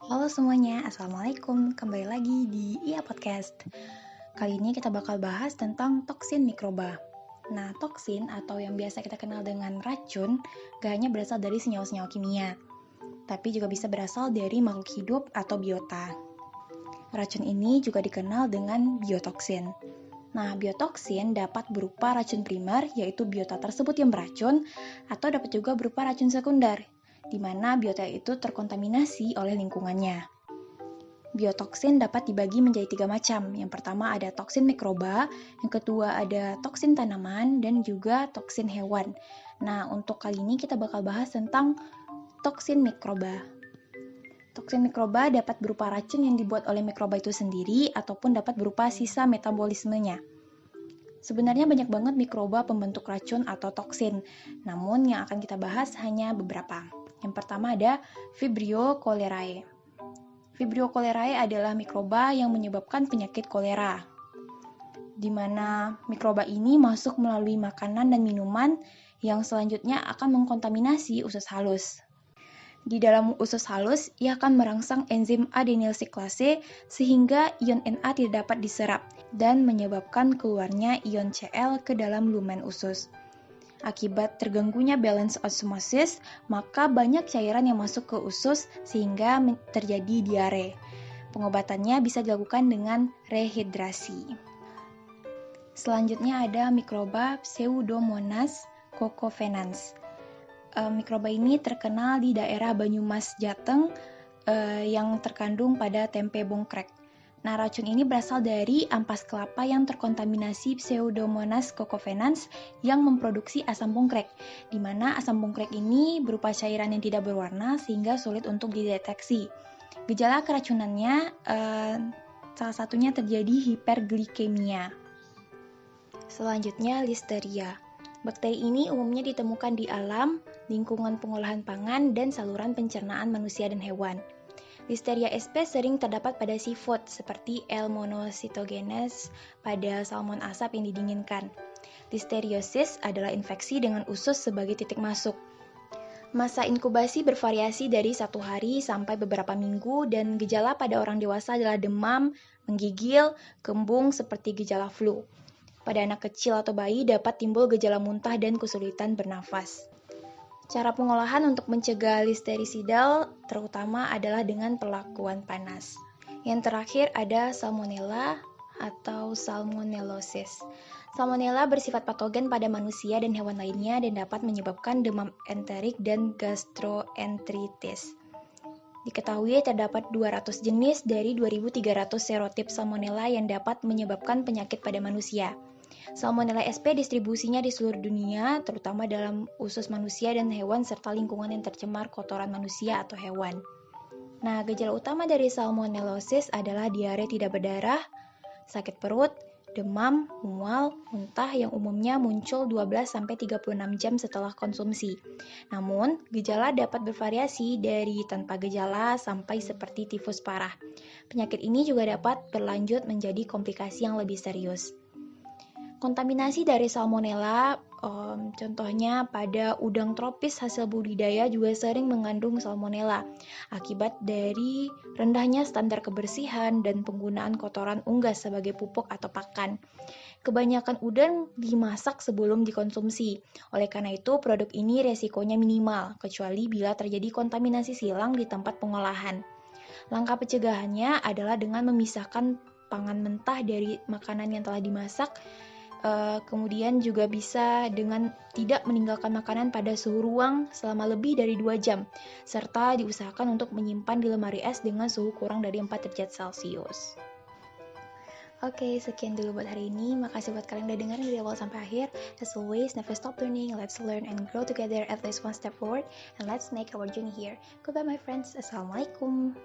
Halo semuanya, Assalamualaikum. Kembali lagi di IA Podcast. Kali ini kita bakal bahas tentang toksin mikroba. Nah, toksin atau yang biasa kita kenal dengan racun, gak hanya berasal dari senyawa-senyawa kimia, tapi juga bisa berasal dari makhluk hidup atau biota. Racun ini juga dikenal dengan biotoksin. Nah, biotoksin dapat berupa racun primer, yaitu biota tersebut yang beracun, atau dapat juga berupa racun sekunder, di mana biota itu terkontaminasi oleh lingkungannya. Biotoksin dapat dibagi menjadi 3 macam. Yang pertama ada toksin mikroba, yang kedua ada toksin tanaman, dan juga toksin hewan. Nah, untuk kali ini kita bakal bahas tentang toksin mikroba. Toksin mikroba dapat berupa racun yang dibuat oleh mikroba itu sendiri, ataupun dapat berupa sisa metabolismenya. Sebenarnya banyak banget mikroba pembentuk racun atau toksin, namun yang akan kita bahas hanya beberapa. Yang pertama ada Vibrio cholerae. Vibrio cholerae adalah mikroba yang menyebabkan penyakit kolera, di mana mikroba ini masuk melalui makanan dan minuman yang selanjutnya akan mengkontaminasi usus halus. Di dalam usus halus, ia akan merangsang enzim adenyl siklase sehingga ion Na tidak dapat diserap dan menyebabkan keluarnya ion Cl ke dalam lumen usus. Akibat terganggunya balance osmosis, maka banyak cairan yang masuk ke usus sehingga terjadi diare. Pengobatannya bisa dilakukan dengan rehidrasi. Selanjutnya ada mikroba Pseudomonas cacovenans. Mikroba ini terkenal di daerah Banyumas, Jateng, yang terkandung pada tempe bongkrek. Nah, racun ini berasal dari ampas kelapa yang terkontaminasi Pseudomonas cacovenans yang memproduksi asam bongkrek, di mana asam bongkrek ini berupa cairan yang tidak berwarna sehingga sulit untuk dideteksi. Gejala keracunannya salah satunya terjadi hiperglikemia. Selanjutnya listeria. Bakteri ini umumnya ditemukan di alam, lingkungan pengolahan pangan, dan saluran pencernaan manusia dan hewan. Listeria sp sering terdapat pada seafood seperti L. monocytogenes pada salmon asap yang didinginkan. Listeriosis adalah infeksi dengan usus sebagai titik masuk. Masa inkubasi bervariasi dari 1 hari sampai beberapa minggu dan gejala pada orang dewasa adalah demam, menggigil, kembung seperti gejala flu. Pada anak kecil atau bayi dapat timbul gejala muntah dan kesulitan bernafas. Cara pengolahan untuk mencegah listericidal terutama adalah dengan perlakuan panas. Yang terakhir ada Salmonella atau Salmonellosis. Salmonella bersifat patogen pada manusia dan hewan lainnya dan dapat menyebabkan demam enterik dan gastroenteritis. Diketahui terdapat 200 jenis dari 2.300 serotip Salmonella yang dapat menyebabkan penyakit pada manusia. Salmonella sp distribusinya di seluruh dunia, terutama dalam usus manusia dan hewan serta lingkungan yang tercemar kotoran manusia atau hewan. Nah, gejala utama dari salmonellosis adalah diare tidak berdarah, sakit perut, demam, mual, muntah yang umumnya muncul 12-36 jam setelah konsumsi. Namun, gejala dapat bervariasi dari tanpa gejala sampai seperti tifus parah. Penyakit ini juga dapat berlanjut menjadi komplikasi yang lebih serius. Kontaminasi dari salmonella, contohnya pada udang tropis hasil budidaya juga sering mengandung salmonella akibat dari rendahnya standar kebersihan dan penggunaan kotoran unggas sebagai pupuk atau pakan. Kebanyakan udang dimasak sebelum dikonsumsi. Oleh karena itu, produk ini resikonya minimal, kecuali bila terjadi kontaminasi silang di tempat pengolahan. Langkah pencegahannya adalah dengan memisahkan pangan mentah dari makanan yang telah dimasak. Kemudian juga bisa dengan tidak meninggalkan makanan pada suhu ruang selama lebih dari 2 jam, serta diusahakan untuk menyimpan di lemari es dengan suhu kurang dari 4 derajat Celcius. Oke, sekian dulu buat hari ini. Makasih buat kalian udah dengerin dari awal sampai akhir. As always, never stop learning. Let's learn and grow together at least one step forward. And let's make our journey here. Goodbye my friends. Assalamualaikum.